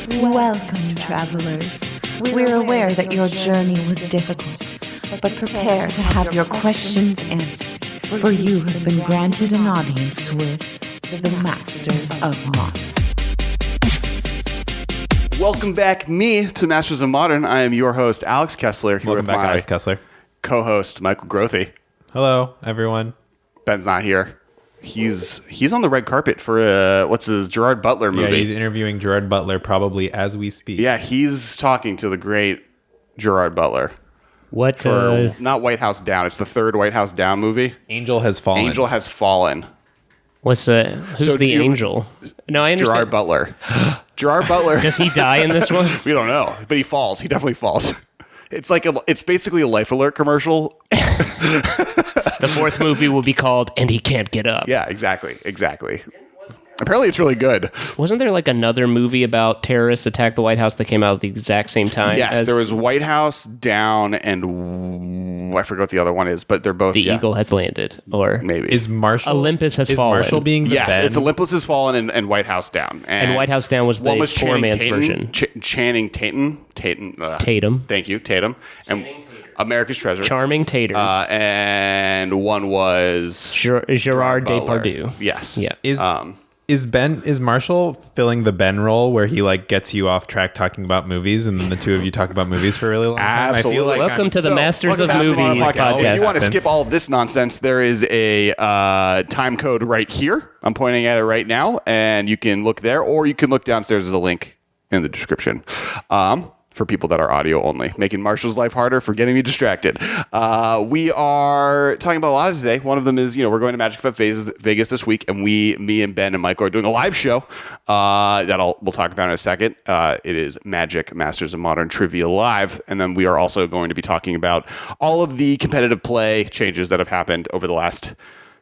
Welcome, travelers. We're aware that your journey was difficult, but prepare to have your questions answered, for you have been granted an audience with the Masters of Modern. Welcome back, to Masters of Modern. I am your host, Alex Kessler, here Welcome with back, my Alex Kessler. co-host, Michael Grothy. Hello, everyone. Ben's not here. He's on the red carpet for what's his Gerard Butler movie. Yeah, he's interviewing Gerard Butler probably as we speak. Yeah, he's talking to the great Gerard Butler. What? For not White House Down. It's the third White House Down movie. Angel Has Fallen. Angel Has Fallen. What's the? Who's the angel? No, I understand. Gerard Butler. Gerard Butler. Does he die in this one? We don't know, but he falls. He definitely falls. It's basically a Life Alert commercial. The fourth movie will be called "And He Can't Get Up." Yeah, exactly. Apparently, it's really good. Wasn't there like another movie about terrorists attack the White House that came out at the exact same time? Yes, there was White House Down, and I forget what the other one is, but they're both. The Eagle Has Landed, or maybe Is Marshall Olympus Has Fallen. Marshall being the yes, Ben? it's Olympus Has Fallen and White House Down. And White House Down was the one was poor man's version. Channing Tatum. Tatum. Thank you, Tatum. And America's Treasure. Charming Taters. And one was Gerard Butler. Depardieu. Yes. Yeah. Is Marshall filling the Ben role where he like gets you off track talking about movies and then the two of you talk about movies for a really long time? Absolutely. I feel like Welcome to the Masters of Welcome to Movies Masters of Modern podcast. If you want to skip all of this nonsense, there is a time code right here. I'm pointing at it right now, and you can look there, or you can look downstairs. There's a link in the description. For people that are audio only, making Marshall's life harder for getting me distracted. We are talking about a lot today. One of them is, we're going to Magic Fest Vegas this week, and me and Ben and Michael are doing a live show that we'll talk about in a second. It is Magic Masters of Modern Trivia Live, and then we are also going to be talking about all of the competitive play changes that have happened over the last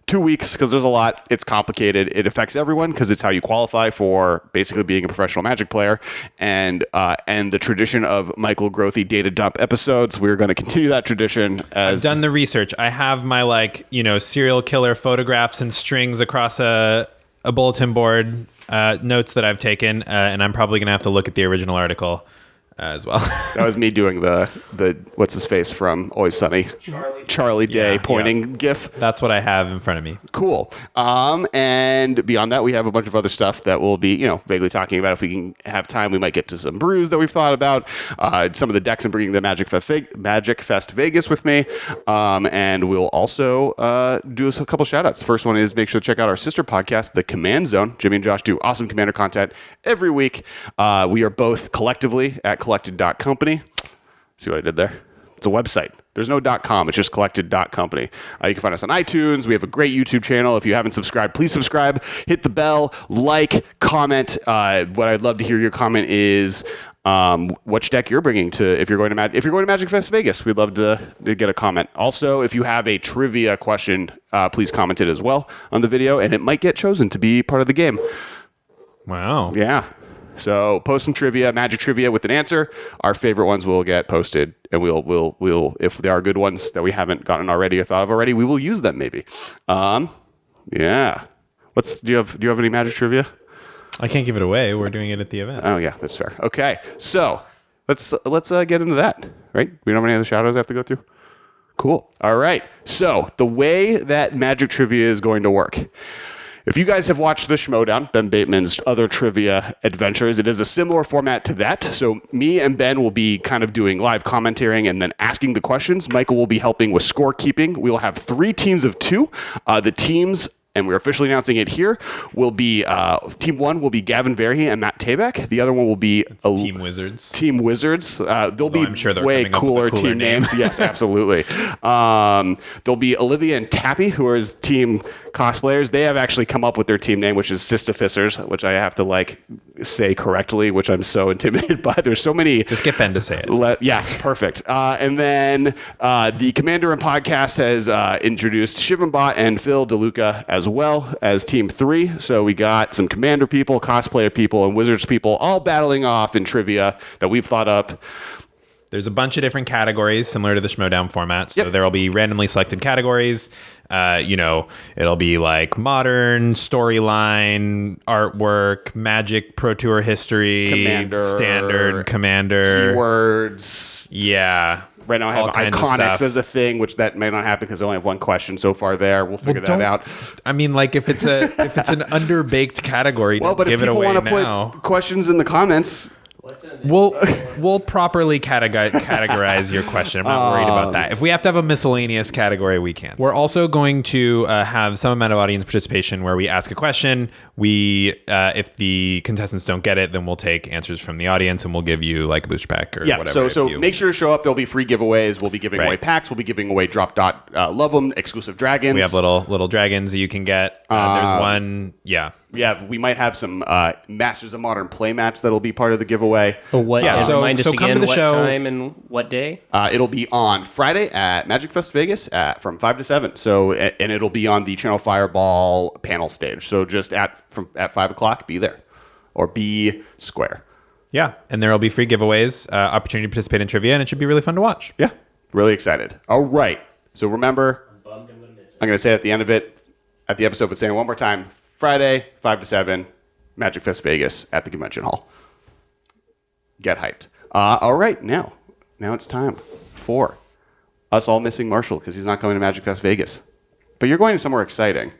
2 weeks, because there's a lot. It's complicated. It affects everyone because it's how you qualify for basically being a professional Magic player. And the tradition of Michael Grothy data dump episodes, we're going to continue that tradition. I've done the research. I have my serial killer photographs and strings across a bulletin board, notes that I've taken, and I'm probably going to have to look at the original article as well. That was me doing the what's his face from Always Sunny, Charlie Day pointing GIF. That's what I have in front of me. Cool. And beyond that, we have a bunch of other stuff that we'll be vaguely talking about. If we can have time, we might get to some brews that we've thought about, some of the decks, and bringing the Magic Fest Vegas with me, and we'll also do a couple shout outs. First one is make sure to check out our sister podcast, The Command Zone. Jimmy and Josh do awesome Commander content every week. We are both collectively at collected.company. See what I did there? It's a website. There's no .com. It's just collected.company. You can find us on iTunes. We have a great YouTube channel. If you haven't subscribed, please subscribe. Hit the bell. Like, comment. What I'd love to hear your comment is which deck you're bringing to if you're going to Magic Fest Vegas. We'd love to get a comment. Also, if you have a trivia question, please comment it as well on the video, and it might get chosen to be part of the game. Wow. Yeah. So post some trivia, Magic trivia with an answer. Our favorite ones will get posted, and we'll if there are good ones that we haven't gotten already or thought of already, we will use them maybe. Yeah. Do you have any Magic trivia? I can't give it away. We're doing it at the event. Oh yeah, that's fair. Okay, so let's get into that. Right? We don't have any other shout outs I have to go through. Cool. All right. So the way that Magic trivia is going to work. If you guys have watched the Schmodown, Ben Bateman's other trivia adventures, it is a similar format to that. So me and Ben will be kind of doing live commentating and then asking the questions. Michael will be helping with scorekeeping. We'll have 3 teams of 2. The teams, and we're officially announcing it here, will be Team 1 will be Gavin Verhey and Matt Tabak. The other one will be Team Wizards. Team Wizards. They'll be I'm sure they're way coming up cooler with a cooler team name. names. Yes, absolutely. There'll be Olivia and Tappy, who are his team cosplayers. They have actually come up with their team name, which is Sistafissers, which I have to say correctly, which I'm so intimidated by. There's so many. Just get Ben to say it. Yes, perfect. And then the Commander and Podcast has introduced Shivanbot and Phil DeLuca as well as Team 3. So we got some Commander people, cosplayer people, and Wizards people all battling off in trivia that we've thought up. There's a bunch of different categories similar to the Schmodown format. So Yep. there will be randomly selected categories. It'll be like modern, storyline, artwork, Magic, Pro Tour history, Commander, standard, Commander. Keywords. Yeah. Right now I have all kinds of iconics stuff. as a thing, which that may not happen because I only have one question so far there. We'll figure that Don't- out. I mean, like if it's an underbaked category, Well, but if give it people away want to now. put questions in the comments, We'll properly categorize your question. I'm not worried about that. If we have to have a miscellaneous category, we can. We're also going to have some amount of audience participation where we ask a question. If the contestants don't get it, then we'll take answers from the audience and we'll give you like a booster pack or yeah. whatever. So if you- make sure to show up. There'll be free giveaways. We'll be giving Right. away packs. We'll be giving away drop dot love 'em exclusive dragons. we have little dragons that you can get. There's one. Yeah. We might have some Masters of Modern playmats that'll be part of the giveaway. What? Yeah, so- remind us so come again to the what show. time and what day? It'll be on Friday at Magic Fest Vegas from 5 to 7. So, and it'll be on the Channel Fireball panel stage. So just at 5 o'clock, be there or be square. Yeah. And there will be free giveaways, opportunity to participate in trivia, and it should be really fun to watch. Yeah, really excited. All right. So remember, I'm going to say it at the end of it, at the episode, but saying it one more time. Friday, 5 to 7, Magic Fest Vegas at the Convention Hall. Get hyped. All right, now it's time for us all missing Marshall because he's not going to Magic Fest Vegas. But you're going to somewhere exciting.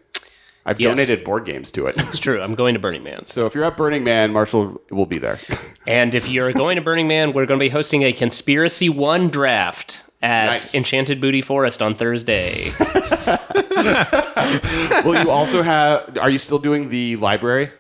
I've Yes. donated board games to it. It's true. I'm going to Burning Man. So if you're at Burning Man, Marshall will be there. And if you're going to Burning Man, we're going to be hosting a Conspiracy 1 draft at Nice. Enchanted Booty Forest on Thursday. Will you also have, are you still doing the library?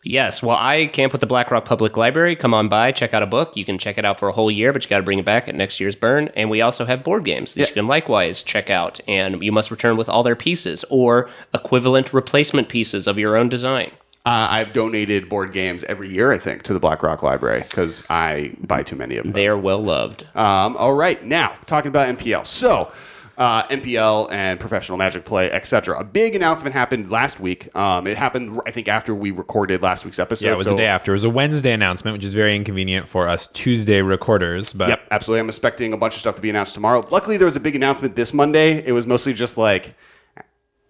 Yes, well, I camp with the Black Rock Public Library. Come on by, check out a book. You can check it out for a whole year, but you got to bring it back at next year's burn. And we also have board games that Yeah. you can likewise check out. And you must return with all their pieces or equivalent replacement pieces of your own design. I've donated board games every year, I think, to the Black Rock Library because I buy too many of them. They are well loved. All right, now talking about NPL. So, NPL and professional Magic play, etc. A big announcement happened last week. It happened, I think, after we recorded last week's episode. Yeah, it was the day after. It was a Wednesday announcement, which is very inconvenient for us Tuesday recorders. But Yep, absolutely. I'm expecting a bunch of stuff to be announced tomorrow. Luckily, there was a big announcement this Monday. It was mostly just like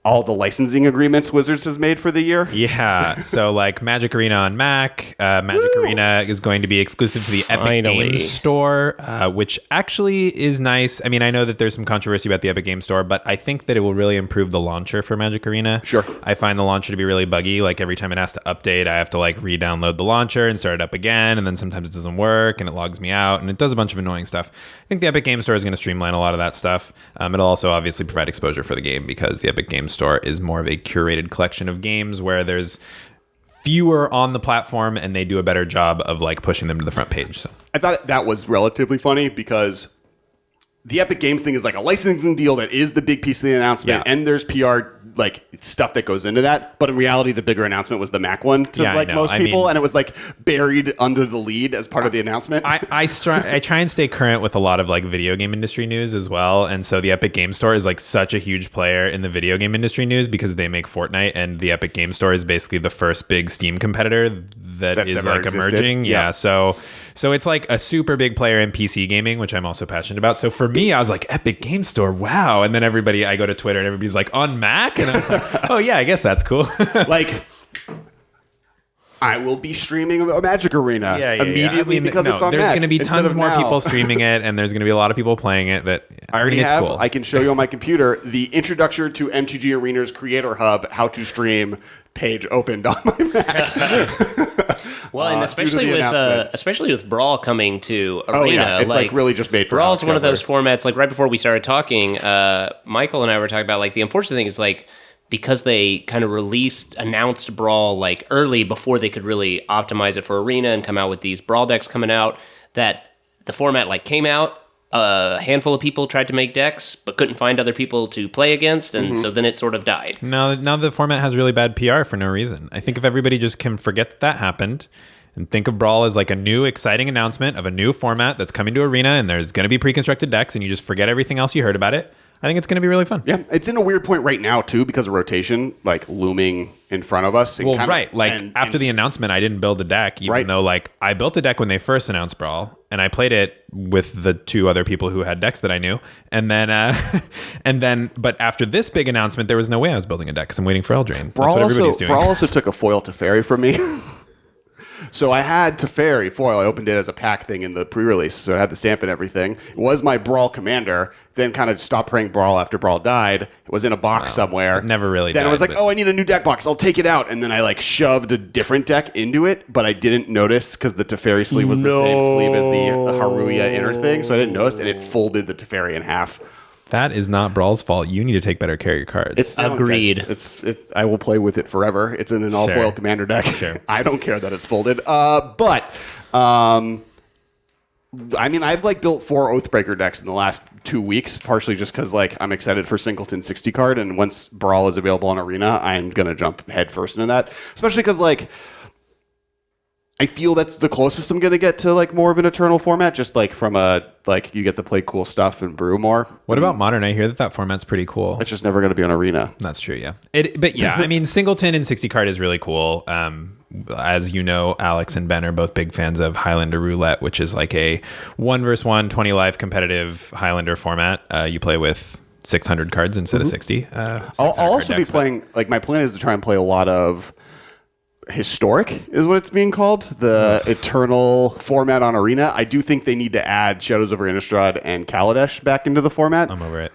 all the licensing agreements Wizards has made for the year. yeah, so like Magic Arena on Mac, Magic Arena is going to be exclusive to the Epic Finally. Games Store, which actually is nice. I mean, I know that there's some controversy about the Epic Games Store, but I think that it will really improve the launcher for Magic Arena. Sure. I find the launcher to be really buggy. Like every time it has to update, I have to like re-download the launcher and start it up again, and then sometimes it doesn't work and it logs me out, and it does a bunch of annoying stuff. I think the Epic Games Store is going to streamline a lot of that stuff. It'll also obviously provide exposure for the game because the Epic Games Store is more of a curated collection of games where there's fewer on the platform and they do a better job of like pushing them to the front page. So I thought that was relatively funny because the Epic Games thing is like a licensing deal that is the big piece of the announcement, Yeah. and there's PR like stuff that goes into that. But in reality, the bigger announcement was the Mac one to Yeah, I like know. most I people, mean- and it was like buried under the lead as part of the announcement. I try and stay current with a lot of like video game industry news as well. And so the Epic Games Store is like such a huge player in the video game industry news because they make Fortnite, and the Epic Games Store is basically the first big Steam competitor that is ever like existed. emerging. Yeah. Yeah. So it's like a super big player in PC gaming, which I'm also passionate about. So for me, I was like, Epic Games Store, wow. And then I go to Twitter and everybody's like, on Mac? And I'm like, oh yeah, I guess that's cool. Like, I will be streaming a Magic Arena immediately because it's on there's Mac. going to be instead tons of more now. people streaming it, and there's going to be a lot of people playing it. That I already it's have. cool. I can show you on my computer the introduction to MTG Arena's Creator Hub, how to stream page opened on my Mac. Well, and due to the announcement. especially with Brawl coming to Arena, Oh yeah, it's like really just made for Brawl's Alex one of those Kessler. formats. Like right before we started talking, Michael and I were talking about like the unfortunate thing is like because they kind of announced Brawl like early before they could really optimize it for Arena and come out with these Brawl decks coming out. That the format like came out. A handful of people tried to make decks, but couldn't find other people to play against, and so then it sort of died. Now the format has really bad PR for no reason. I think if everybody just can forget that happened and think of Brawl as like a new exciting announcement of a new format that's coming to Arena and there's going to be pre-constructed decks and you just forget everything else you heard about it, I think it's going to be really fun. Yeah, it's in a weird point right now too because of rotation, like looming in front of us. Well, right. Like after the announcement, I didn't build a deck, even though like I built a deck when they first announced Brawl, and I played it with the 2 other people who had decks that I knew, and then, but after this big announcement, there was no way I was building a deck because I'm waiting for Eldraine. That's what everybody's doing. Brawl also took a foil Teferi from me. So I had Teferi foil. I opened it as a pack thing in the pre-release, so it had the stamp and everything. It was my Brawl commander. Then kind of stopped playing Brawl after Brawl died. It was in a box somewhere. It never really Then died, I was like, I need a new deck box. I'll take it out. And then I like shoved a different deck into it, but I didn't notice because the Teferi sleeve was the same sleeve as the Haruya inner thing, so I didn't notice, and it folded the Teferi in half. That is not Brawl's fault. You need to take better care of your cards. It's agreed. I will play with it forever. It's in an all foil commander deck. Sure. I don't care that it's folded. But I mean, I've like built 4 Oathbreaker decks in the last 2 weeks, partially just because like I'm excited for Singleton 60 card, and once Brawl is available on Arena, I'm gonna jump head first into that. Especially because like I feel that's the closest I'm gonna get to like more of an Eternal format, just like from a like you get to play cool stuff and brew more. What about Modern? I hear that format's pretty cool. It's just never gonna be on Arena. That's true, yeah. But yeah, I mean, Singleton and 60 card is really cool. As you know, Alex and Ben are both big fans of Highlander Roulette, which is like a 1v1 20 life competitive Highlander format. You play with 600 cards instead of 60. I'll also be playing, like my plan is to try and play a lot of Historic is what it's being called, the Eternal format on Arena. I do think they need to add Shadows over Innistrad and Kaladesh back into the format. I'm over it.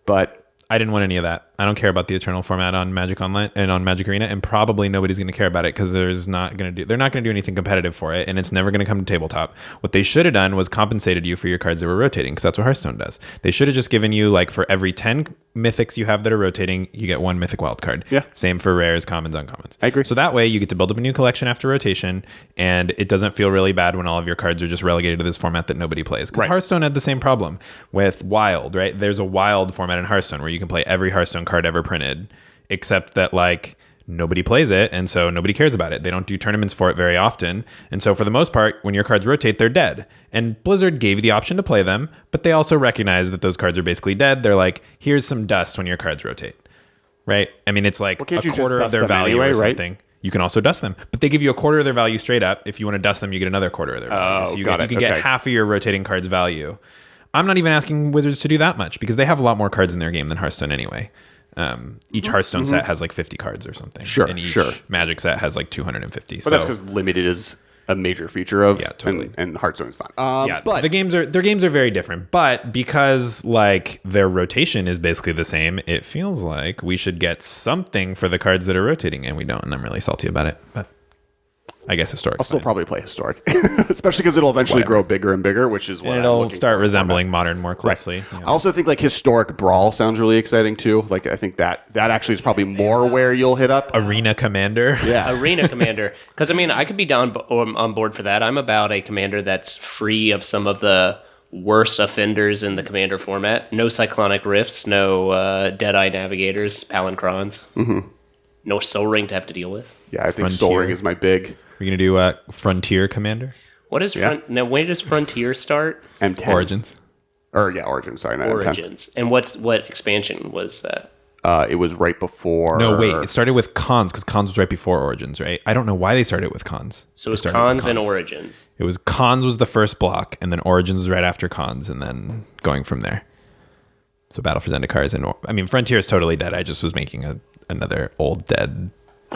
But I didn't want any of that. I don't care about the Eternal format on Magic Online and on Magic Arena, and probably nobody's going to care about it because they're not going to do anything competitive for it, and it's never going to come to tabletop. What they should have done was compensated you for your cards that were rotating, because that's what Hearthstone does. They should have just given you, like, for every 10 mythics you have that are rotating, you get 1 mythic wild card. Yeah. Same for rares, commons, uncommons. I agree. So that way you get to build up a new collection after rotation, and it doesn't feel really bad when all of your cards are just relegated to this format that nobody plays. Because Hearthstone had the same problem with Wild, right? There's a Wild format in Hearthstone where you can play every Hearthstone card ever printed, except that like nobody plays it, and so nobody cares about it. They don't do tournaments for it very often, and so for the most part, when your cards rotate, they're dead. And Blizzard gave you the option to play them, but they also recognize that those cards are basically dead. They're like, here's some dust when your cards rotate, right? I mean, it's like a quarter of their value or something. Right? You can also dust them, but they give you a quarter of their value straight up. If you want to dust them, you get another quarter of their value. So you can get half of your rotating cards value. I'm not even asking Wizards to do that much because they have a lot more cards in their game than Hearthstone anyway. Each Hearthstone set has like 50 cards or something. Sure, and each Magic set has like 250. But that's because limited is a major feature of totally. and Hearthstone is not. But their games are very different. But because like their rotation is basically the same, it feels like we should get something for the cards that are rotating, and we don't. And I'm really salty about it. But I guess Historic. I'll still probably play Historic, especially because it'll eventually grow bigger and bigger, which is what it'll start resembling Modern more closely. Right. I also think like Historic Brawl sounds really exciting too. Like I think that actually is probably more where you'll hit up Arena Commander. Yeah, Arena Commander. Because I mean, I could be down on board for that. I'm about a commander that's free of some of the worst offenders in the commander format. No Cyclonic Rifts, no Deadeye Navigators, Palancrons. No Soul Ring to have to deal with. Yeah, I think Soul Ring is my big. We're going to do Frontier Commander. What is now? When does Frontier start? M10. Origins. Origins. Sorry, not Origins. M10. And what expansion was that? It was right before. No, wait. It started with Cons because Cons was right before Origins, right? I don't know why they started with Cons. So it was Cons and Origins. It was Cons was the first block, and then Origins was right after Cons, and then going from there. So Battle for Zendikar is I mean, Frontier is totally dead. I just was making another old dead.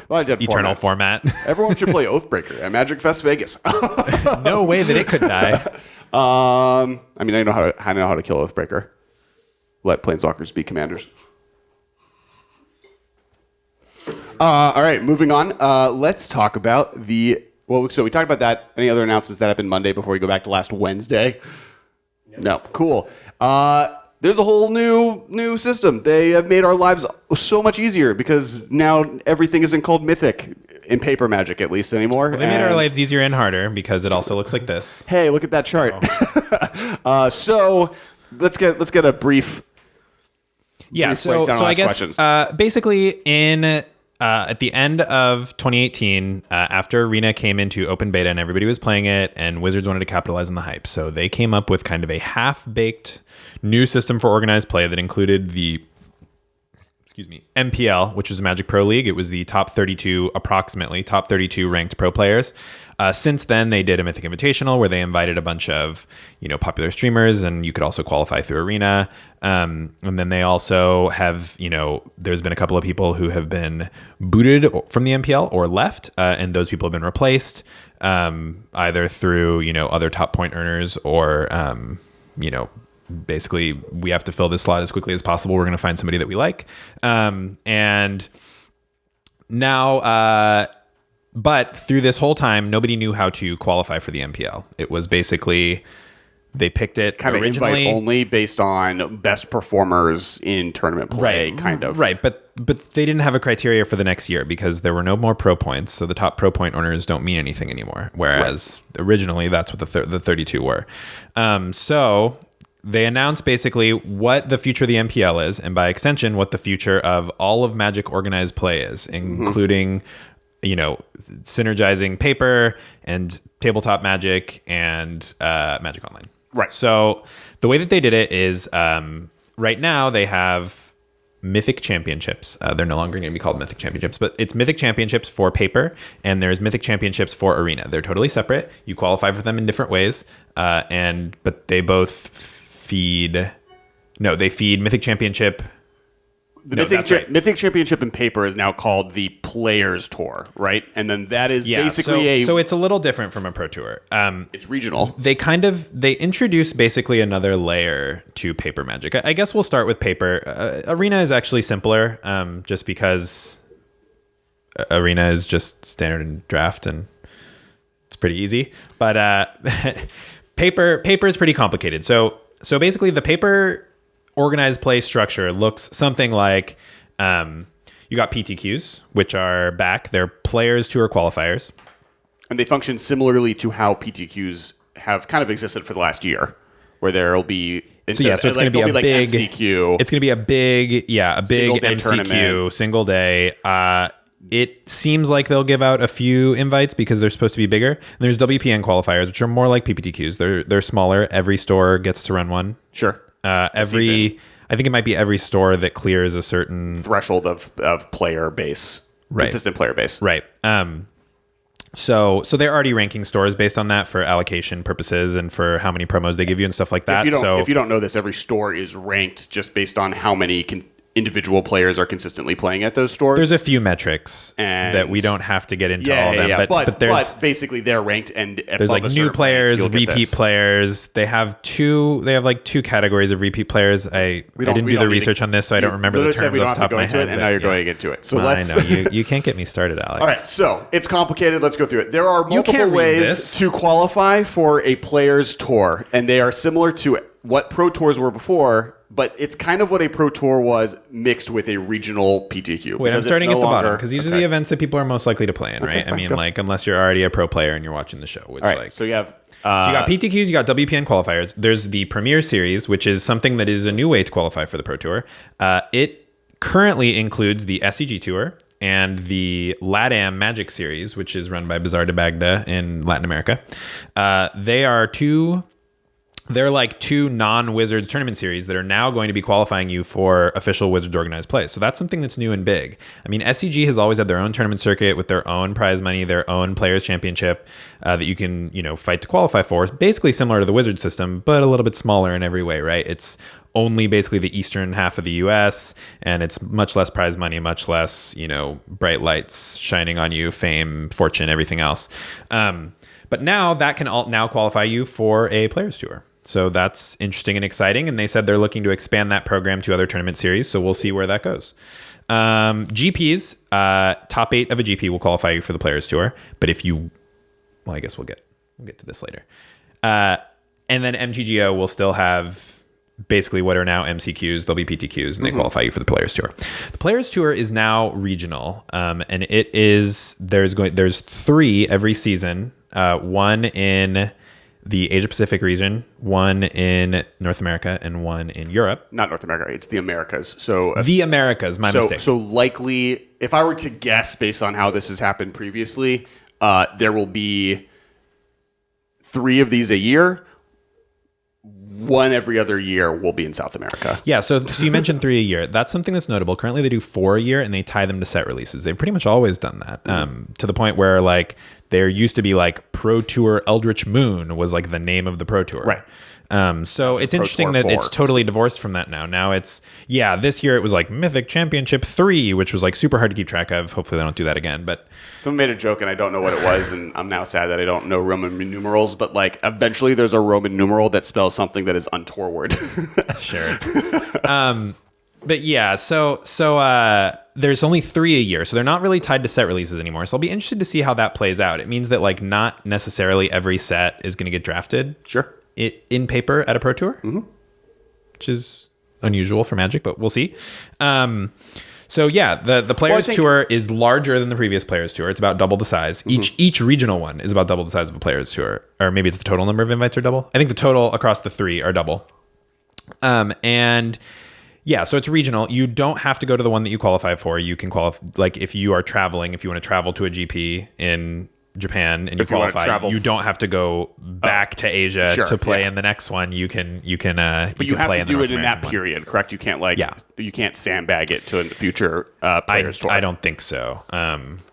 Eternal format. Everyone should play Oathbreaker at Magic Fest Vegas. No way that it could die. I mean, I know how to kill Oathbreaker. Let Planeswalkers be commanders. All right, moving on. Let's talk about so we talked about that. Any other announcements that happened Monday before we go back to last Wednesday? No. Cool. There's a whole new system. They have made our lives so much easier because now everything isn't called Mythic in paper Magic, at least anymore. Well, they made our lives easier and harder because it also looks like this. Hey, look at that chart. So let's get a brief. Yeah. So I guess basically in At the end of 2018, after Arena came into open beta and everybody was playing it, and Wizards wanted to capitalize on the hype, so they came up with kind of a half-baked new system for organized play that included the MPL, which was a Magic Pro League. It was the top 32 ranked pro players. Since then, they did a Mythic Invitational where they invited a bunch of, popular streamers, and you could also qualify through Arena. And then they also have, there's been a couple of people who have been booted from the MPL or left, and those people have been replaced either through, other top point earners or, basically we have to fill this slot as quickly as possible. We're going to find somebody that we like. And now, but through this whole time, nobody knew how to qualify for the MPL. It was basically, they picked it kind originally of invite only based on best performers in tournament play, kind of. Right. But they didn't have a criteria for the next year because there were no more pro points. So the top pro point earners don't mean anything anymore. Whereas originally that's what the 32 were. So they announced basically what the future of the MPL is, and by extension, what the future of all of Magic organized play is, including, synergizing paper and tabletop Magic and Magic Online. Right. So the way that they did it is right now they have Mythic Championships. They're no longer going to be called Mythic Championships, but it's Mythic Championships for paper, and there's Mythic Championships for Arena. They're totally separate. You qualify for them in different ways, but they both feed Mythic Championship. Mythic Championship in paper is now called the Players Tour, right? And then that is basically so it's a little different from a Pro Tour. It's regional. They introduce basically another layer to paper Magic. I guess we'll start with paper. Arena is actually simpler, just because Arena is just standard and draft, and it's pretty easy. But paper is pretty complicated. So basically, the paper organized play structure looks something like you got PTQs, which are back. They're Players Tour qualifiers. And they function similarly to how PTQs have kind of existed for the last year, where there will be... So it's going to be a big MCQ. It's going to be a big Single-day MCQ, tournament. Single day. It seems like they'll give out a few invites because they're supposed to be bigger. And there's WPN qualifiers, which are more like PPTQs. They're smaller. Every store gets to run one. Sure. I think it might be every store that clears a certain threshold of player base, consistent player base. Right. So they're already ranking stores based on that for allocation purposes and for how many promos they give you and stuff like that. If you don't know this, every store is ranked just based on how many individual players are consistently playing at those stores. There's a few metrics that we don't have to get into all of them. But but basically they're ranked, and there's like new players, repeat players. They have two categories of repeat players. I didn't do the research on this, so I don't remember the terms off the top of my head. And now you're going into it. So I know you can't get me started, Alex. All right, so it's complicated. Let's go through it. There are multiple ways to qualify for a player's tour, and they are similar to what pro tours were before. But it's kind of what a pro tour was mixed with a regional PTQ. Wait, I'm starting at the bottom because these are the events that people are most likely to play in, right? I mean, unless you're already a pro player and you're watching the show. Which, all right, so you have... so you got PTQs, you got WPN qualifiers. There's the Premier Series, which is something that is a new way to qualify for the Pro Tour. It currently includes the SCG Tour and the LATAM Magic Series, which is run by Bazar de Bagda in Latin America. They're like two non-Wizards tournament series that are now going to be qualifying you for official Wizards organized play. So that's something that's new and big. I mean, SCG has always had their own tournament circuit with their own prize money, their own players championship that you can, fight to qualify for. It's basically similar to the Wizards system, but a little bit smaller in every way, right? It's only basically the eastern half of the US, and it's much less prize money, much less, bright lights shining on you, fame, fortune, everything else. But now that can now qualify you for a players tour. So that's interesting and exciting. And they said they're looking to expand that program to other tournament series. So we'll see where that goes. GPs, top 8 of a GP will qualify you for the Players Tour. But I guess we'll get to this later. And then MTGO will still have basically what are now MCQs. They'll be PTQs, and they qualify you for the Players Tour. The Players Tour is now regional, and it is there's 3 every season. One in the Asia Pacific region, one in North America, and one in Europe. Not North America. It's the Americas. So The Americas, my mistake. So likely, if I were to guess based on how this has happened previously, there will be 3 of these a year. 1 every other year will be in South America. Yeah, so you mentioned 3 a year. That's something that's notable. Currently, they do 4 a year, and they tie them to set releases. They've pretty much always done that, to the point where like there used to be like Pro Tour Eldritch Moon was like the name of the Pro Tour. Right. So it's interesting that it's totally divorced from that now. Now it's, this year it was like Mythic Championship 3, which was like super hard to keep track of. Hopefully they don't do that again. But someone made a joke and I don't know what it was, and I'm now sad that I don't know Roman numerals, but like eventually there's a Roman numeral that spells something that is untoward. Sure. But yeah, so there's only 3 a year, so they're not really tied to set releases anymore. So I'll be interested to see how that plays out. It means that like not necessarily every set is going to get drafted. Sure. In paper at a Pro Tour, which is unusual for Magic, but we'll see. So yeah, the Players Tour is larger than the previous Players Tour. It's about double the size. Each regional one is about double the size of a Players Tour, or maybe it's the total number of invites are double. I think the total across the 3 are double. And yeah, so it's regional. You don't have to go to the one that you qualify for. You can qualify, like if you are traveling, if you want to travel to a GP in Japan and you qualify, you don't have to go back to Asia to play in the next one. You can but you have to do it in that period, correct? You can't you can't sandbag it to a future Players Tour. I don't think so.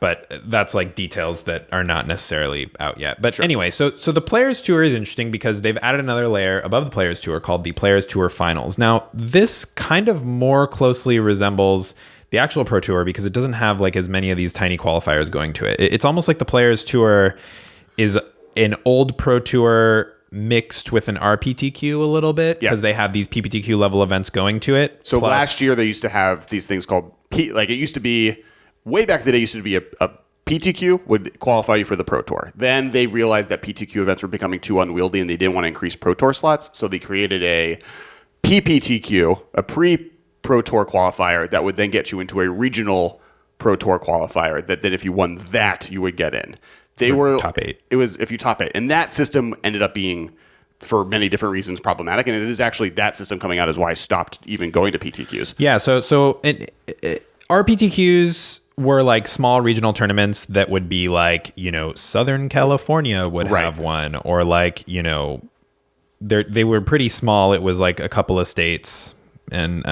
But that's like details that are not necessarily out yet. But anyway, so the Players Tour is interesting because they've added another layer above the Players Tour called the Players Tour Finals. Now, this kind of more closely resembles the actual Pro Tour because it doesn't have like as many of these tiny qualifiers going to it. It's almost like the Players Tour is an old Pro Tour mixed with an RPTQ a little bit because they have these PPTQ level events going to it. So last year they used to have these things called like it used to be way back then. It used to be a PTQ would qualify you for the Pro Tour. Then they realized that PTQ events were becoming too unwieldy and they didn't want to increase Pro Tour slots, so they created a PPTQ, a Pro Tour qualifier that would then get you into a regional Pro Tour qualifier that then if you won that, you would get in. They were top 8. It was if you top 8. And that system ended up being, for many different reasons, problematic. And it is actually that system coming out is why I stopped even going to PTQs. Yeah, so RPTQs were like small regional tournaments that would be like, Southern California would have one, or like, they were pretty small. It was like a couple of states and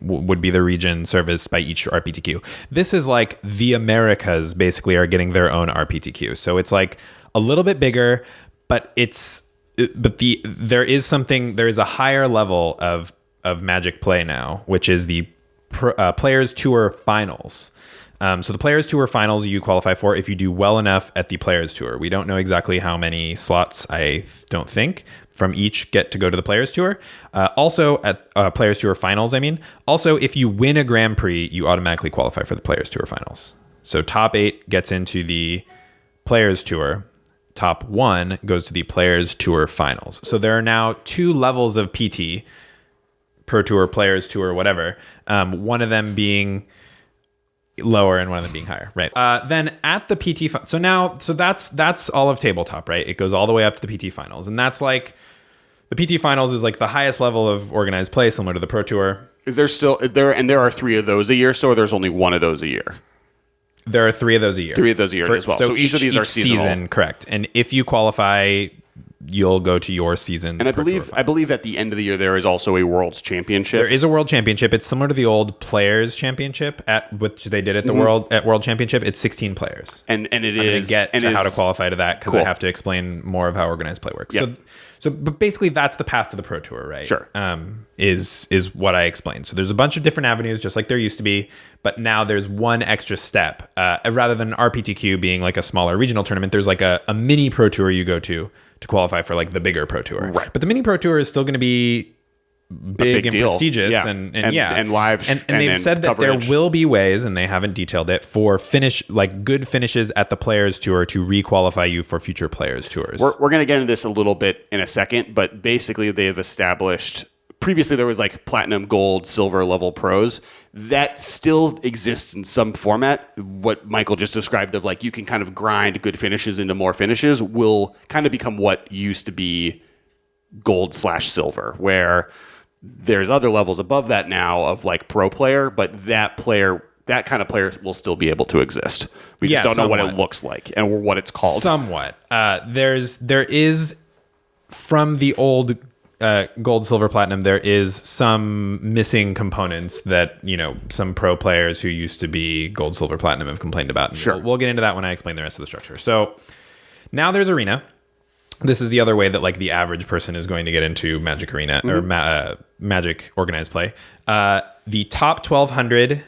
would be the region serviced by each RPTQ. This is like the Americas basically are getting their own RPTQ. So it's like a little bit bigger, but there is a higher level of Magic play now, which is the Players Tour Finals. So the Players Tour Finals you qualify for if you do well enough at the Players Tour. We don't know exactly how many slots, I don't think, from each get to go to the Players Tour. Also at Players Tour Finals, Also, if you win a Grand Prix, you automatically qualify for the Players Tour Finals. So top 8 gets into the Players Tour. Top 1 goes to the Players Tour Finals. So there are now 2 levels of PT, Pro Tour, Players Tour, whatever. One of them being lower and one of them being higher, right? Then at the PT, so that's all of tabletop, right? It goes all the way up to the PT finals, and that's like the PT finals is like the highest level of organized play, similar to the Pro Tour. Is there still there are 3 of those a year, so there's only 1 of those a year? There are 3 of those a year. 3 of those a year as well. So each of these are seasonal. Season, correct. And if you qualify, you'll go to your season. And I believe at the end of the year there is also a World's Championship. There is a World Championship. It's similar to the old Players Championship which they did at the World Championship. It's 16 players. And it I'm is get to how to qualify to that because I have to explain more of how organized play works. Yep. But basically that's the path to the Pro Tour, right? Sure. Is what I explained. So there's a bunch of different avenues, just like there used to be, but now there's one extra step. Rather than RPTQ being like a smaller regional tournament, there's like a mini Pro Tour you go to qualify for like the bigger Pro Tour. Right. But the mini Pro Tour is still going to be big and deal. prestigious and live. And they've said that coverage. there will be ways, and they haven't detailed it, for good finishes at the Players Tour to re-qualify you for future Players Tours. We're going to get into this a little bit in a second, but basically they have established, previously there was like platinum, gold, silver level pros. that still exists in some format. What Michael just described of like you can kind of grind good finishes into more finishes will kind of become what used to be gold/silver, where there's other levels above that now of like pro player, but that kind of player will still be able to exist. We just don't know what it looks like and what it's called. Somewhat. There is from the old gold, silver, platinum, there is some missing components that, some pro players who used to be gold, silver, platinum have complained about. And Sure. We'll get into that when I explain the rest of the structure. So now there's Arena. This is the other way that like the average person is going to get into Magic Arena or Magic organized play. The top 1,200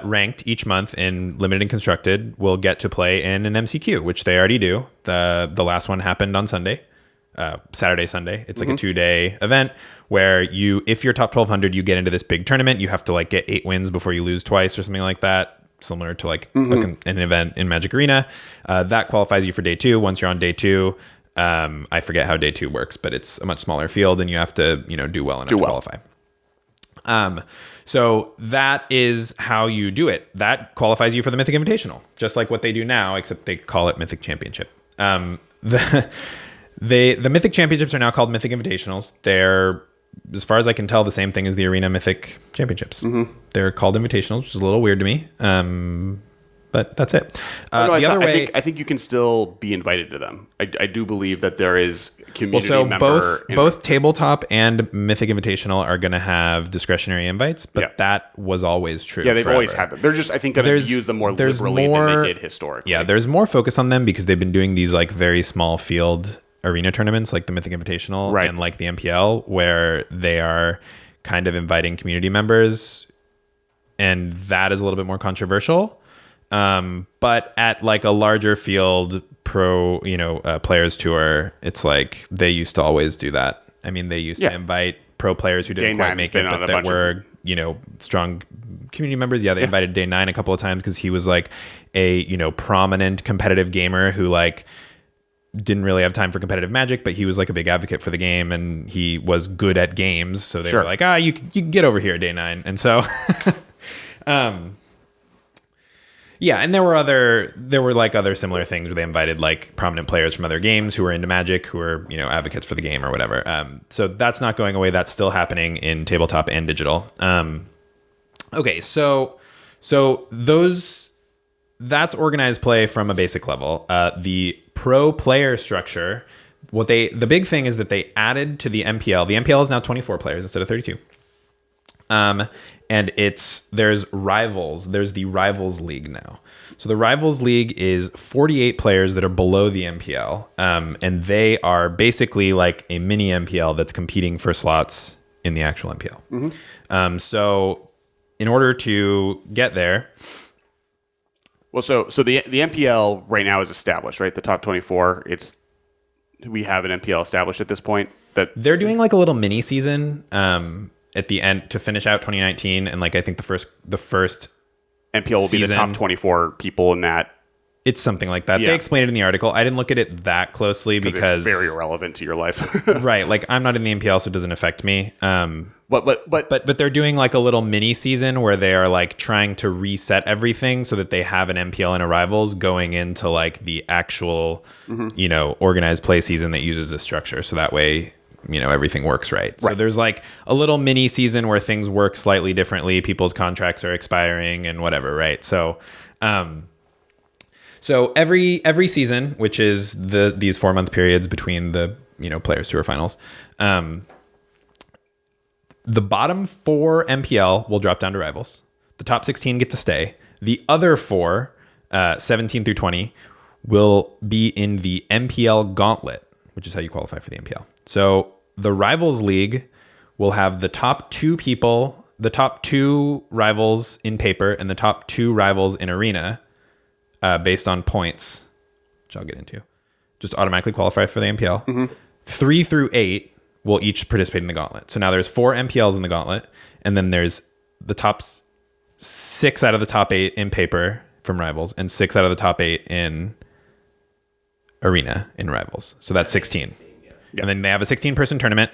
ranked each month in limited and constructed will get to play in an MCQ, which they already do. The last one happened on Sunday. Saturday, Sunday. It's like a 2-day event where if you're top 1,200, you get into this big tournament. You have to like get 8 wins before you lose twice or something like that, similar to like an event in Magic Arena. That qualifies you for day 2. Once you're on day 2, I forget how day 2 works, but it's a much smaller field and you have to, do well enough to qualify. So that is how you do it. That qualifies you for the Mythic Invitational, just like what they do now, except they call it Mythic Championship. The Mythic Championships are now called Mythic Invitationals. They're, as far as I can tell, the same thing as the Arena Mythic Championships. They're called Invitationals, which is a little weird to me. But that's it. I think you can still be invited to them. I do believe that there is community member. Both tabletop and Mythic Invitational are going to have discretionary invites, but that was always true. Yeah, they've forever. always had them. They're just, I think, going to use them more liberally than they did historically. Yeah, there's more focus on them because they've been doing these like very small field arena tournaments like the Mythic Invitational and like the MPL, where they are kind of inviting community members, and that is a little bit more controversial. But at like a larger field pro, players tour, it's like they used to always do that. I mean, they used to invite pro players who didn't quite make it, but that were, strong community members. Yeah, they invited Day 9 a couple of times because he was like a, prominent competitive gamer who like didn't really have time for competitive Magic, but he was like a big advocate for the game and he was good at games. So they were like, you can get over here Day 9. And so, yeah, and there were like other similar things where they invited like prominent players from other games who were into Magic, who were, advocates for the game or whatever. So that's not going away. That's still happening in tabletop and digital. Okay, so that's organized play from a basic level. The pro player structure, the big thing is that they added to the MPL. The MPL is now 24 players instead of 32. And there's rivals. There's the Rivals League now. So the Rivals League is 48 players that are below the MPL. And they are basically like a mini MPL that's competing for slots in the actual MPL. So in order to get there, well, so the MPL right now is established, right? The top 24. We have an MPL established at this point. That they're doing like a little mini season at the end to finish out 2019, and like I think the first MPL will be the top 24 people in that. It's something like that. Yeah. They explained it in the article. I didn't look at it that closely because it's very irrelevant to your life. Right. Like I'm not in the MPL, so it doesn't affect me. But they're doing like a little mini season where they are like trying to reset everything so that they have an MPL and a Rivals going into like the actual, organized play season that uses this structure. So that way, everything works right. So there's like a little mini season where things work slightly differently. People's contracts are expiring and whatever. Right. So every season, which is these 4-month periods between the players tour finals, the bottom 4 MPL will drop down to Rivals. The top 16 get to stay. The other 4, 17 through 20, will be in the MPL Gauntlet, which is how you qualify for the MPL. So the Rivals League will have the top 2 people, the top 2 rivals in paper, and the top 2 rivals in Arena, based on points, which I'll get into, just automatically qualify for the MPL. 3 through 8 will each participate in the Gauntlet. So now there's 4 MPLs in the Gauntlet, and then there's the top 6 out of the top 8 in paper from Rivals, and 6 out of the top 8 in Arena in Rivals. So that's 16. And then they have a 16-person tournament,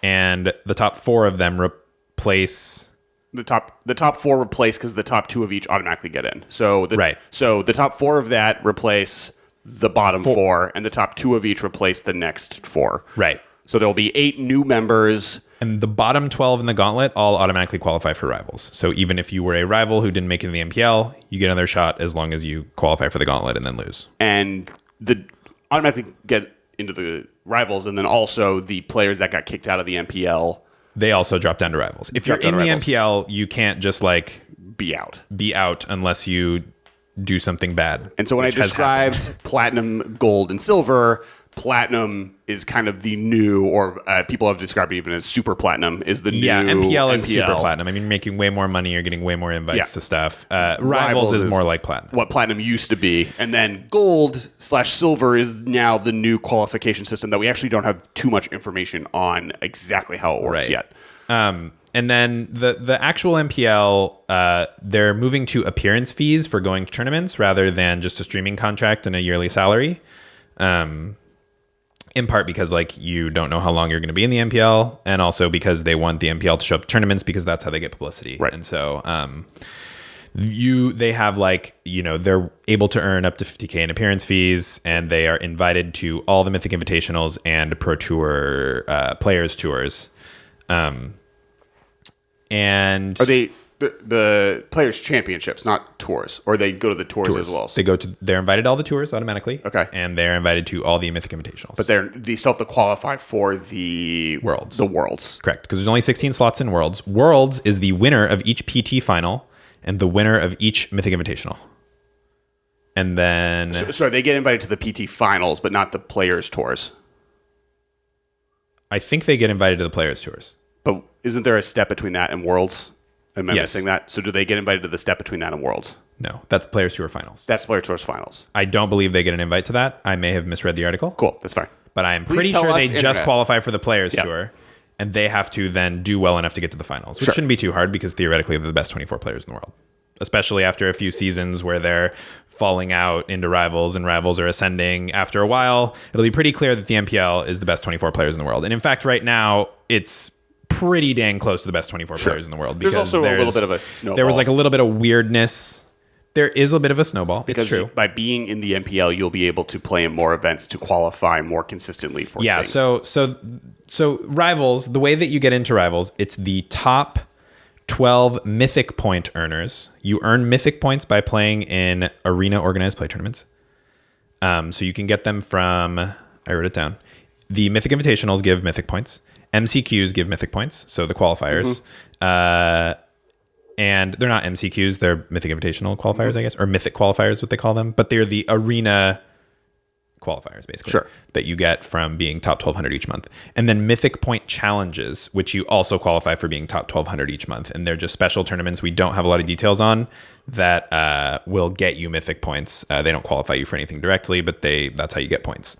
and the top 4 of them replace The top 4 replace because the top 2 of each automatically get in. So the top 4 of that replace the bottom 4, and the top 2 of each replace the next 4. Right. So there will be 8 new members. And the bottom 12 in the gauntlet all automatically qualify for rivals. So even if you were a rival who didn't make it in the MPL, you get another shot as long as you qualify for the gauntlet and then lose. And the automatically get into the rivals, and then also the players that got kicked out of the MPL. They also drop down to rivals. If you're in the MPL, you can't just like be out unless you do something bad. And so when I described platinum, gold, and silver, platinum is kind of the new, or people have described it even as super platinum, is the new MPL is super platinum. I mean, you're making way more money. You're getting way more invites to stuff. Rivals is more like platinum. What platinum used to be. And then gold/silver is now the new qualification system that we actually don't have too much information on exactly how it works yet. And then the actual MPL, they're moving to appearance fees for going to tournaments rather than just a streaming contract and a yearly salary. In part because like you don't know how long you're going to be in the MPL, and also because they want the MPL to show up to tournaments because that's how they get publicity. Right. And so they have like, they're able to earn up to 50K in appearance fees, and they are invited to all the Mythic Invitationals and Pro Tour Players Tours. And are they the Players Championships, not tours, or they go to the tours as well? They're invited to all the tours automatically. Okay. And they're invited to all the Mythic Invitationals. But they still have to qualify for the Worlds. The Worlds. Correct, because there's only 16 slots in Worlds. Worlds is the winner of each PT final and the winner of each Mythic Invitational. And then So they get invited to the PT finals, but not the Players Tours. I think they get invited to the Players Tours. But isn't there a step between that and Worlds? Am I Yes. missing that? So do they get invited to the step between that and Worlds? No, that's Players Tour finals. That's Player Tours finals. I don't believe they get an invite to that. I may have misread the article. Cool, that's fine. But I am Please pretty tell sure us, they just Internet. qualify for the Players Tour, and they have to then do well enough to get to the finals, which Sure. shouldn't be too hard because theoretically they're the best 24 players in the world, especially after a few seasons where they're falling out into rivals and rivals are ascending. After a while, it'll be pretty clear that the MPL is the best 24 players in the world. And in fact, right now, it's pretty dang close to the best 24 players in the world. There's also a little bit of a snowball. There was like a little bit of weirdness. There is a bit of a snowball. Because it's true. by being in the MPL, you'll be able to play in more events to qualify more consistently for things. So rivals, the way that you get into rivals, it's the top 12 mythic point earners. You earn mythic points by playing in arena organized play tournaments. So you can get them from, I wrote it down. The Mythic Invitationals give mythic points. MCQs give mythic points, so the qualifiers. And they're not MCQs, they're Mythic Invitational qualifiers, I guess, or Mythic qualifiers, what they call them. But they're the arena qualifiers, basically, that you get from being top 1,200 each month. And then Mythic Point Challenges, which you also qualify for being top 1,200 each month. And they're just special tournaments we don't have a lot of details on that will get you Mythic points. They don't qualify you for anything directly, but that's how you get points.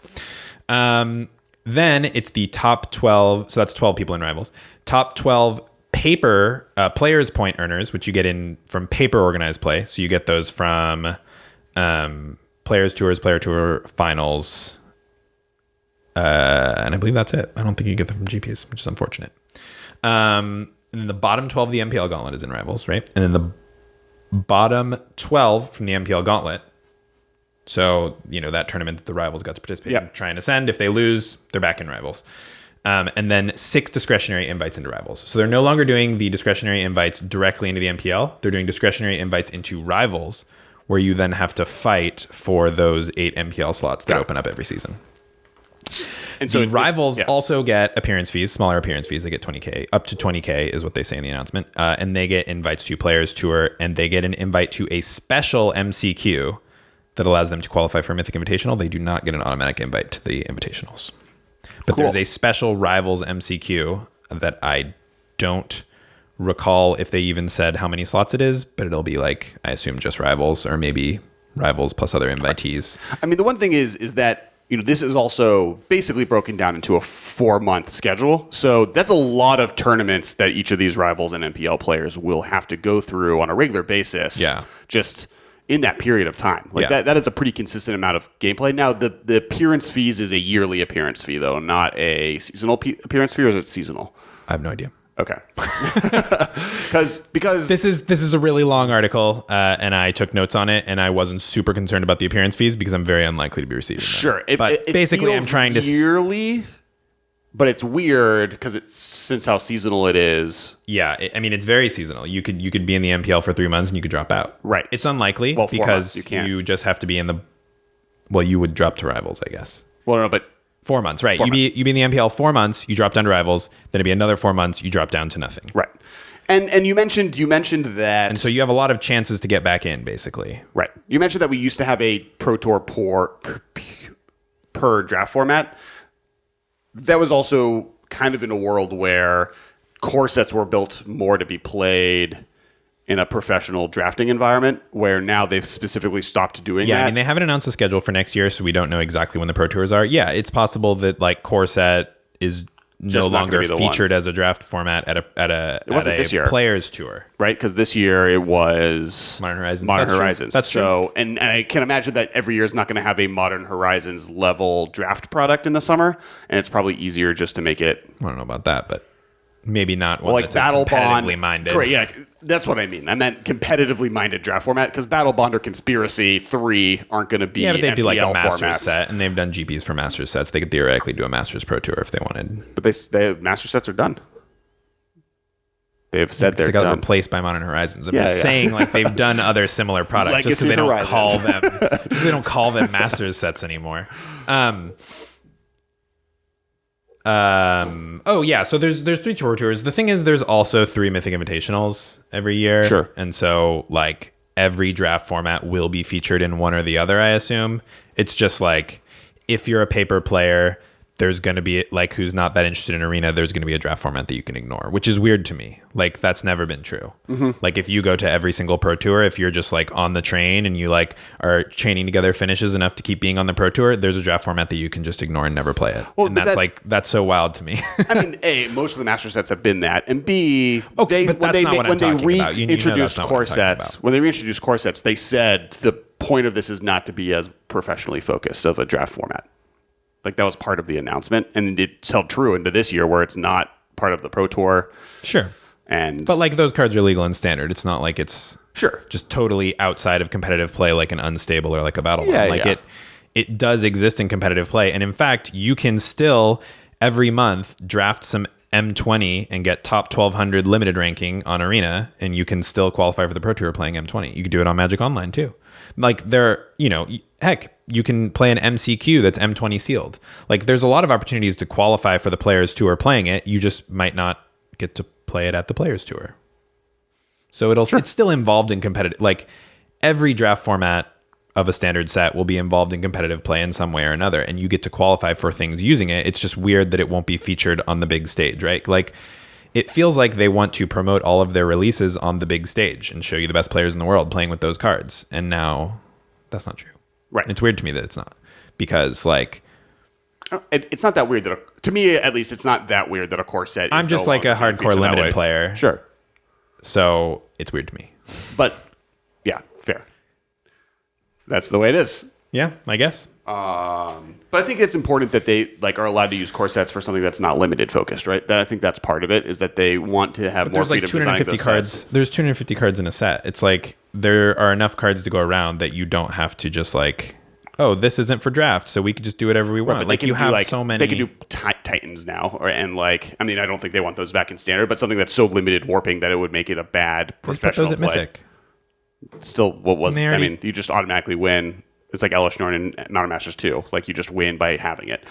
Then it's the top 12, so that's 12 people in rivals. Top 12 paper players point earners, which you get in from paper organized play. So you get those from Players Tours, Player Tour Finals, and I believe that's it. I don't think you get them from GPs, which is unfortunate. And then the bottom 12 of the MPL Gauntlet is in Rivals, right? And then the bottom 12 from the MPL Gauntlet. So, that tournament that the Rivals got to participate in, try and ascend. If they lose, they're back in Rivals. And then 6 discretionary invites into Rivals. So they're no longer doing the discretionary invites directly into the MPL. They're doing discretionary invites into Rivals, where you then have to fight for those 8 MPL slots that open up every season. And so the Rivals also get appearance fees, smaller appearance fees. They get 20K, up to 20K is what they say in the announcement. And they get invites to Players Tour, and they get an invite to a special MCQ that allows them to qualify for a Mythic Invitational. They do not get an automatic invite to the Invitationals. But there's a special Rivals MCQ that I don't recall if they even said how many slots it is, but it'll be like, I assume just Rivals, or maybe Rivals plus other invitees. I mean, the one thing is that, this is also basically broken down into a 4-month schedule. So that's a lot of tournaments that each of these Rivals and MPL players will have to go through on a regular basis. Yeah. Just in that period of time. That is a pretty consistent amount of gameplay. Now, the appearance fees is a yearly appearance fee, though, not a seasonal appearance fee, or is it seasonal? I have no idea. Okay. because This is a really long article, and I took notes on it, and I wasn't super concerned about the appearance fees because I'm very unlikely to be receiving them. sure. But basically, I'm trying to yearly, but it's weird because it's since how seasonal it is. Yeah, I mean, it's very seasonal. You could be in the MPL for 3 months and you could drop out. Right. It's unlikely 4 because months, you just have to be in the. Well, you would drop to Rivals, I guess. Well, no, but 4 months, right? 4 You be in the MPL 4 months, you drop down to Rivals. Then it'd be another 4 months, you drop down to nothing. right. And you mentioned that. And so you have a lot of chances to get back in, basically. Right. You mentioned that we used to have a Pro Tour per draft format. That was also kind of in a world where core sets were built more to be played in a professional drafting environment, where now they've specifically stopped doing that. Yeah, I mean, they haven't announced the schedule for next year, so we don't know exactly when the Pro Tours are. Yeah, it's possible that like core set is no Just not gonna longer be the featured as a draft format at a this year. players tour. Right? Because this year it was Modern Horizons. Modern That's true. Horizons. That's true. So, and I can imagine that every year is not going to have a Modern Horizons level draft product in the summer, and it's probably easier just to make it I don't know about that, but maybe not one like that's Battle as Bond. competitively minded. Correct, yeah, that's what I mean. I meant competitively minded draft format because Battle Bond or Conspiracy 3 aren't going to be Yeah, but they do like a MPL Masters formats. set, and they've done GPs for Masters sets. They could theoretically do a Masters Pro Tour if they wanted. But they Master sets are done. They've said They they're got done. replaced by Modern Horizons. I'm Yeah, just yeah. saying, like they've done other similar products just because Legacy they don't Horizons. call them just 'cause they don't call them Masters sets anymore. Oh yeah, so there's 3 tour tours. The thing is, there's also 3 Mythic Invitationals every year. Sure. And so like every draft format will be featured in one or the other, I assume. It's just like if you're a paper player, there's going to be like who's not that interested in Arena, there's going to be a draft format that you can ignore, which is weird to me. Like that's never been true. Like if you go to every single Pro Tour, if you're just like on the train and you like are chaining together finishes enough to keep being on the Pro Tour, there's a draft format that you can just ignore and never play it. Well, and but that's so wild to me. I mean, A, most of the master sets have been that, and B, Okay, but that's not what I'm talking about. You know that's reintroduced not what core I'm talking sets, about. when they reintroduced core sets, they said the point of this is not to be as professionally focused of a draft format. Like that was part of the announcement, and it's held true into this year where it's not part of the Pro Tour. Sure. And But like those cards are legal and standard. It's not like it's sure, just totally outside of competitive play, like an unstable or like a battle. Yeah, like yeah. it does exist in competitive play. And in fact, you can still every month draft some M20 and get top 1200 limited ranking on Arena, and you can still qualify for the Pro Tour playing M20. You could do it on Magic Online too. Like heck, you can play an MCQ that's M20 sealed. Like there's a lot of opportunities to qualify for the Players Tour playing it. You just might not get to play it at the Players Tour. So it's still involved in competitive, like every draft format of a standard set will be involved in competitive play in some way or another, and you get to qualify for things using it. It's just weird that it won't be featured on the big stage, right? Like it feels like they want to promote all of their releases on the big stage and show you the best players in the world playing with those cards. And now that's not true. right. It's weird to me that it's not, because like It's not that weird to me at least. It's not that weird that a core set. I'm is just no like a longer being hardcore featured that limited way. player. Sure, So it's weird to me. but yeah, fair. That's the way it is. Yeah, I guess. But I think it's important that they like are allowed to use core sets for something that's not limited focused, right? That I think that's part of it, is that they want to have more There's like freedom designing 250 those cards. sets. There's 250 cards in a set. It's like there are enough cards to go around that you don't have to just like, oh, this isn't for draft, so we could just do whatever we want. But Like they you can do, have so many. They can do Titans now, and like I mean, I don't think they want those back in standard, but something that's so limited warping that it would make it a bad Just put professional those at play. Mythic. Still, what was? They I already- mean, you just automatically win. It's like Elish Norn and Modern Masters 2. Like you just win by having it.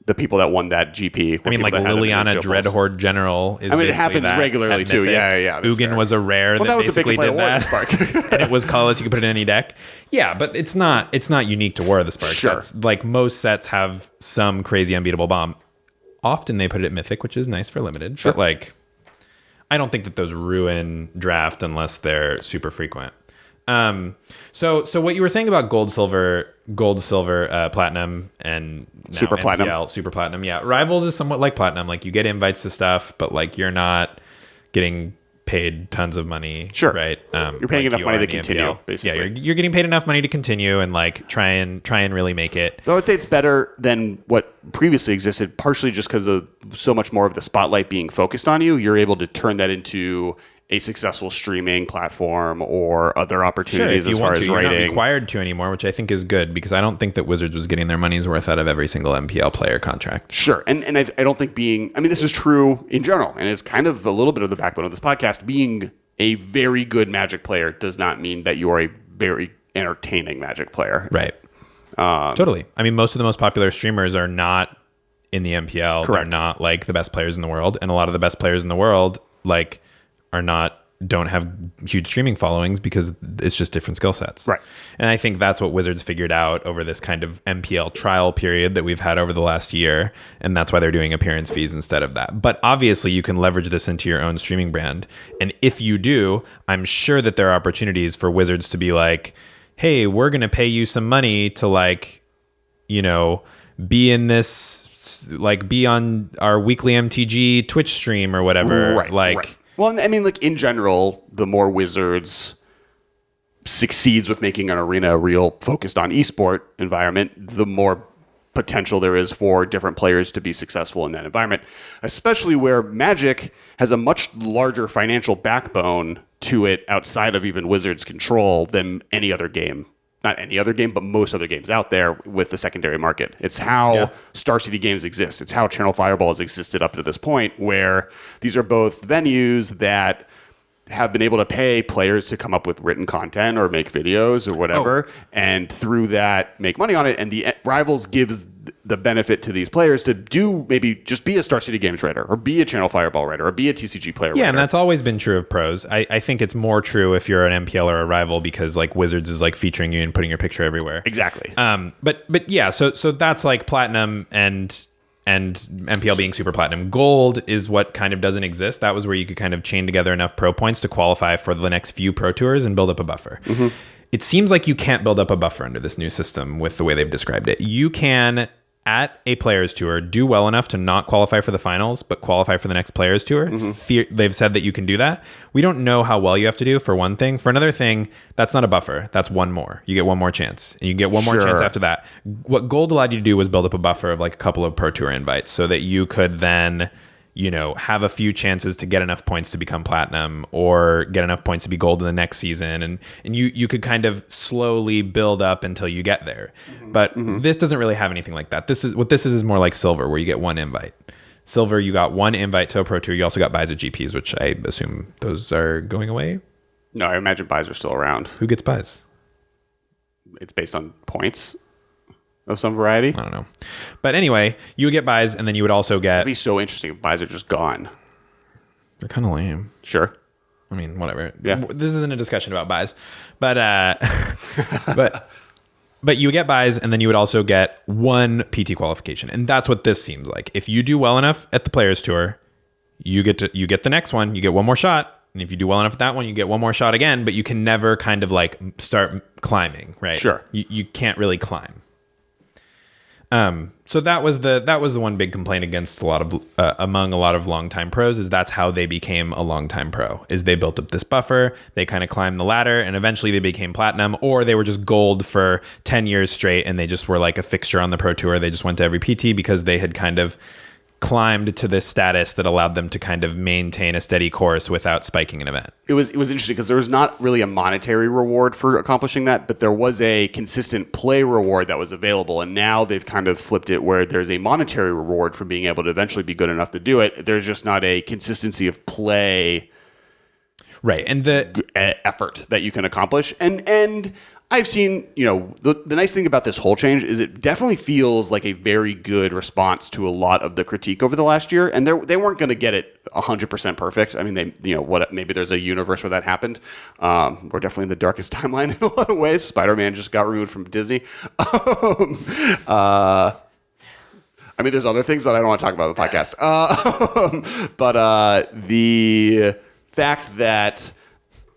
The people that won that GP. I mean, like Liliana Dreadhorde General is. I mean, it basically happens that regularly at too. Mythic. Yeah. that's Ugin fair. was a rare Well, that that was a big basically play did to War of the that. Spark. And it was colorless. You could put it in any deck. Yeah, but it's not unique to War of the Spark. Sure. That's, like most sets have some crazy unbeatable bomb. Often they put it at Mythic, which is nice for limited. Sure. But like, I don't think that those ruin draft unless they're super frequent. So what you were saying about gold, silver, platinum, and now Super platinum. MPL, super platinum. Yeah, Rivals is somewhat like platinum. Like you get invites to stuff, but like you're not getting paid tons of money. Sure. Right. You're paying enough money to continue, basically. Yeah, you're getting paid enough money to continue and like try and really make it. Though I would say it's better than what previously existed, partially just because of so much more of the spotlight being focused on you. You're able to turn that into a successful streaming platform or other opportunities if you as far want as to, you're writing. not required to anymore, which I think is good because I don't think that Wizards was getting their money's worth out of every single MPL player contract. Sure. And I don't think this is true in general, and it's kind of a little bit of the backbone of this podcast. Being a very good Magic player does not mean that you are a very entertaining Magic player. Right. Totally. I mean, most of the most popular streamers are not in the MPL. Correct. They're not like the best players in the world. And a lot of the best players in the world like don't have huge streaming followings because it's just different skill sets. Right. And I think that's what Wizards figured out over this kind of MPL trial period that we've had over the last year. And that's why they're doing appearance fees instead of that. But obviously you can leverage this into your own streaming brand. And if you do, I'm sure that there are opportunities for Wizards to be like, hey, we're going to pay you some money to like, you know, be in this, like be on our weekly MTG Twitch stream or whatever. Right. Like, right. Well, I mean, like in general, the more Wizards succeeds with making an arena a real focused on esport environment, the more potential there is for different players to be successful in that environment, especially where Magic has a much larger financial backbone to it outside of even Wizards' control than any other game. Not any other game, but most other games out there with the secondary market. It's how Star City Games exists. It's how Channel Fireball has existed up to this point, where these are both venues that have been able to pay players to come up with written content or make videos or whatever, and through that make money on it. And the Rivals gives the benefit to these players to do maybe just be a Star City Games writer or be a Channel Fireball writer or be a TCG player writer. And that's always been true of pros. I think it's more true if you're an MPL or a rival because like Wizards is like featuring you and putting your picture everywhere. Exactly. But yeah, so that's like platinum and MPL being super platinum. Gold is what kind of doesn't exist. That was where you could kind of chain together enough pro points to qualify for the next few pro tours and build up a buffer. Mm-hmm. It seems like you can't build up a buffer under this new system with the way they've described it. You can, at a players tour, do well enough to not qualify for the finals, but qualify for the next players tour. Mm-hmm. They've said that you can do that. We don't know how well you have to do for one thing. For another thing, that's not a buffer. That's one more. You get one more chance. And you get one more chance after that. What Gold allowed you to do was build up a buffer of like a couple of pro tour invites so that you could then, you know, have a few chances to get enough points to become platinum or get enough points to be gold in the next season. And you could kind of slowly build up until you get there. Mm-hmm. But this doesn't really have anything like that. This is more like silver, where you get one invite. Silver, you got one invite to a pro tour. You also got buys at GPs, which I assume those are going away. No, I imagine buys are still around. Who gets buys? It's based on points of some variety. I don't know. But anyway, you would get buys, and then you would also get... It'd be so interesting if buys are just gone. They're kind of lame. Sure. I mean, whatever. Yeah. This isn't a discussion about buys. But but you would get buys, and then you would also get one PT qualification. And that's what this seems like. If you do well enough at the Players Tour, you get the next one. You get one more shot. And if you do well enough at that one, you get one more shot again. But you can never kind of like start climbing, right? Sure. You can't really climb. So that was the one big complaint against among a lot of longtime pros is that's how they became a longtime pro is they built up this buffer, they kind of climbed the ladder, and eventually they became platinum, or they were just gold for 10 years straight and they just were like a fixture on the pro tour. They just went to every PT because they had kind of climbed to this status that allowed them to kind of maintain a steady course without spiking an event. It was interesting because there was not really a monetary reward for accomplishing that, but there was a consistent play reward that was available. And now they've kind of flipped it where there's a monetary reward for being able to eventually be good enough to do it. There's just not a consistency of play, right? And the effort that you can accomplish. And I've seen, the nice thing about this whole change is it definitely feels like a very good response to a lot of the critique over the last year. And they weren't going to get it 100% perfect. I mean, maybe there's a universe where that happened. We're definitely in the darkest timeline in a lot of ways. Spider-Man just got removed from Disney. I mean, there's other things, but I don't want to talk about the podcast. But the fact that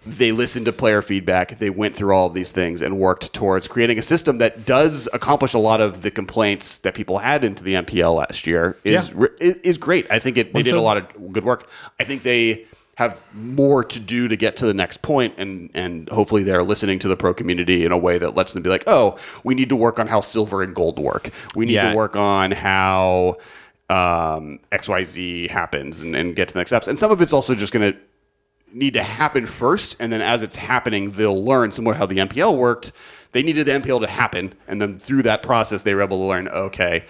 they listened to player feedback, they went through all of these things and worked towards creating a system that does accomplish a lot of the complaints that people had into the MPL last year is great. I think they did a lot of good work. I think they have more to do to get to the next point, and hopefully they're listening to the pro community in a way that lets them be like, oh, we need to work on how silver and gold work. We need to work on how XYZ happens and get to the next steps. And some of it's also just going to need to happen first, and then as it's happening, they'll learn somewhat how the MPL worked. They needed the MPL to happen, and then through that process, they were able to learn, okay,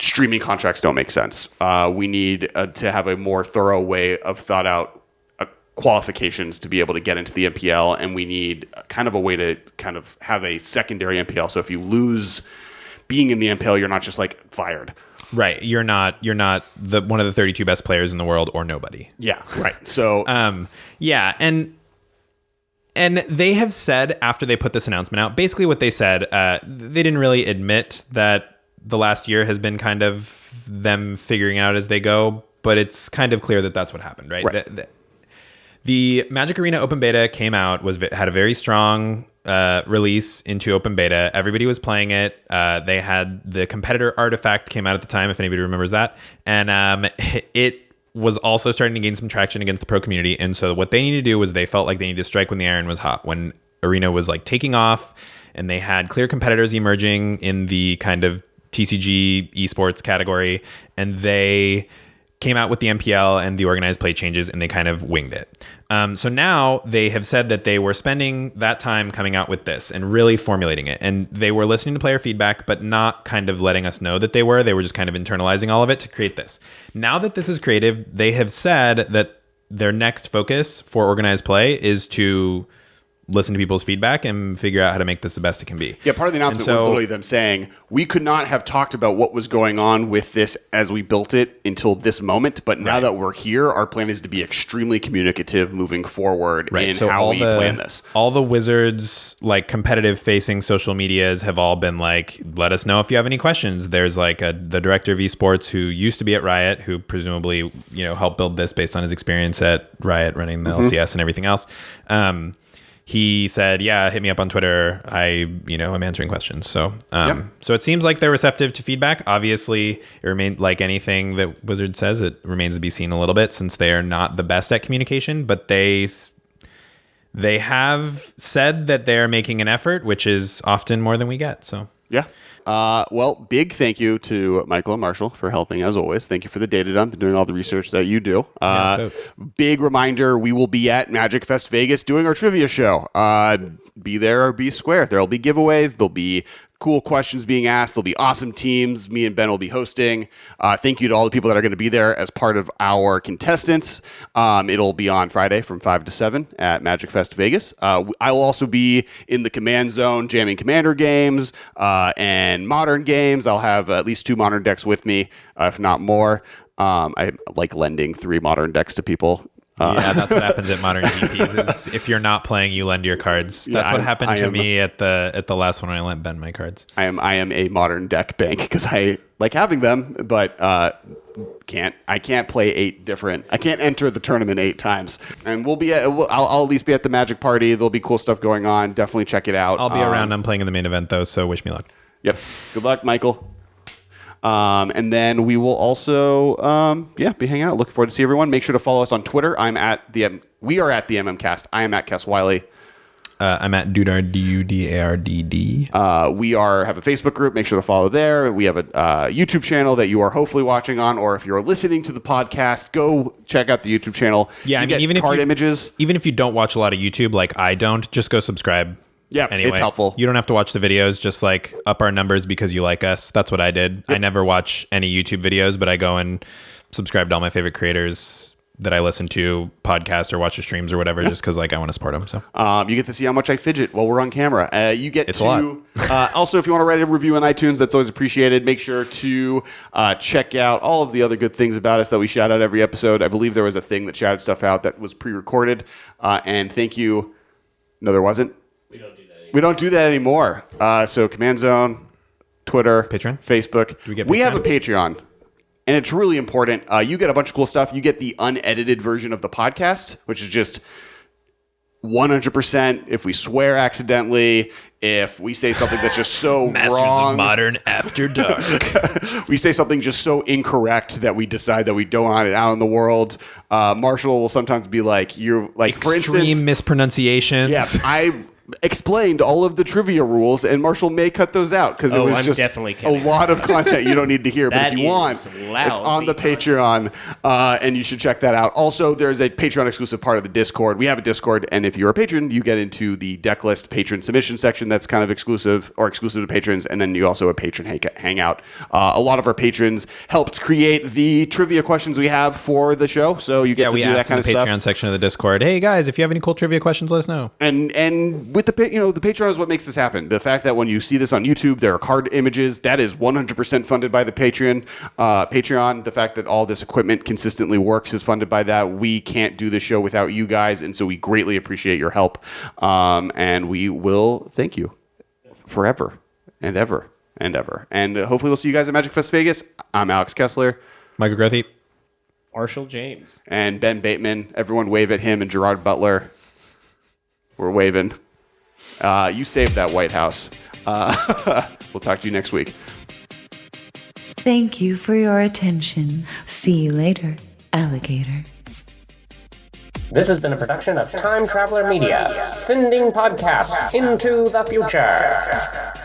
streaming contracts don't make sense. We need to have a more thorough way of thought out qualifications to be able to get into the MPL, and we need kind of a way to kind of have a secondary MPL. So if you lose being in the MPL, you're not just like fired. Right. You're not the one of the 32 best players in the world or nobody. Yeah. Right. So yeah, and they have said after they put this announcement out, basically what they said, they didn't really admit that the last year has been kind of them figuring out as they go, but it's kind of clear that that's what happened, right? The Magic Arena open beta came out, had a very strong release into open beta. Everybody was playing it. They had the competitor artifact came out at the time, if anybody remembers that, and it was also starting to gain some traction against the pro community. And so what they needed to do was they felt like they needed to strike when the iron was hot, when Arena was like taking off, and they had clear competitors emerging in the kind of TCG esports category, and they came out with the MPL and the organized play changes, and they kind of winged it. So now they have said that they were spending that time coming out with this and really formulating it. And they were listening to player feedback, but not kind of letting us know that they were. They were just kind of internalizing all of it to create this. Now that this is creative, they have said that their next focus for organized play is to listen to people's feedback and figure out how to make this the best it can be. Yeah, part of the announcement was literally them saying, we could not have talked about what was going on with this as we built it until this moment, but now that we're here, our plan is to be extremely communicative moving forward in so how we plan this. All the Wizards, like competitive facing social medias have all been like, let us know if you have any questions. There's like the director of esports who used to be at Riot, who presumably, helped build this based on his experience at Riot running the LCS and everything else. He said, yeah, hit me up on Twitter. I'm answering questions. So so it seems like they're receptive to feedback. Obviously, it remains like anything that Wizard says, it remains to be seen a little bit since they are not the best at communication, but they have said that they're making an effort, which is often more than we get. So yeah. Well, big thank you to Michael and Marshall for helping, as always. Thank you for the data dump and doing all the research that you do. Big reminder, we will be at Magic Fest Vegas doing our trivia show. Be there or be square. There'll be giveaways. There'll be cool questions being asked. There'll be awesome teams. Me and Ben will be hosting. Thank you to all the people that are going to be there as part of our contestants. It'll be on Friday from 5 to 7 at Magic Fest Vegas. I will also be in the Command Zone jamming Commander games and Modern games. I'll have at least 2 Modern decks with me, if not more. I like lending 3 Modern decks to people. Yeah, that's what happens at Modern GPs. Is if you're not playing, you lend your cards. That's what happened to me at the last one when I lent Ben my cards. I am a Modern deck bank because I like having them, but I can't play 8 different. I can't enter the tournament 8 times. And I'll at least be at the Magic Party. There'll be cool stuff going on. Definitely check it out. I'll be around. I'm playing in the main event though, so wish me luck. Yep. Good luck, Michael. And then we will also, be hanging out. Looking forward to see everyone. Make sure to follow us on Twitter. We are at the MMCast. I am at Kes Wiley. I'm at Dudard, Dudardd. We have a Facebook group. Make sure to follow there. We have a YouTube channel that you are hopefully watching on, or if you're listening to the podcast, go check out the YouTube channel. Yeah, even images. Even if you don't watch a lot of YouTube, like I don't, just go subscribe. Yeah, anyway, it's helpful. You don't have to watch the videos, just like up our numbers because you like us. That's what I did. Yep. I never watch any YouTube videos, but I go and subscribe to all my favorite creators that I listen to, podcast or watch their streams or whatever, just because like I want to support them. So you get to see how much I fidget while we're on camera. You get it's to a lot. Also, if you want to write a review on iTunes, that's always appreciated. Make sure to check out all of the other good things about us that we shout out every episode. I believe there was a thing that shouted stuff out that was pre-recorded. And thank you. No, there wasn't. We don't do that anymore. So Command Zone, Twitter, Patreon, Facebook. We have a Patreon, and it's really important. You get a bunch of cool stuff. You get the unedited version of the podcast, which is just 100%. If we swear accidentally, if we say something that's just so Masters wrong, of Modern After Dark. we say something just so incorrect that we decide that we don't want it out in the world. Marshall will sometimes be like, "You're like, for Extreme instance, mispronunciations. yeah, I explained all of the trivia rules, and Marshall may cut those out because it was I'm just definitely a kidding. lot of content you don't need to hear. But That if you want, is it's on the lousy Patreon, and you should check that out. Also, there's a Patreon exclusive part of the Discord. We have a Discord, and if you're a patron, you get into the deck list patron submission section that's kind of exclusive to patrons, and then you also have a patron hangout. A lot of our patrons helped create the trivia questions we have for the show, so you get to we do that asked in kind the of stuff. Patreon section of the Discord, hey guys, if you have any cool trivia questions, let us know. And with the Patreon is what makes this happen. The fact that when you see this on YouTube, there are card images, that is 100% funded by the Patreon. The fact that all this equipment consistently works is funded by that. We can't do the show without you guys, and so we greatly appreciate your help. And we will thank you forever and ever and ever. And hopefully we'll see you guys at Magic Fest Vegas. I'm Alex Kessler. Michael Grethy. Marshall James. And Ben Bateman. Everyone wave at him and Gerard Butler. We're waving. You saved that White House. We'll talk to you next week. Thank you for your attention. See you later, alligator. This has been a production of Time Traveler Media, sending podcasts into the future.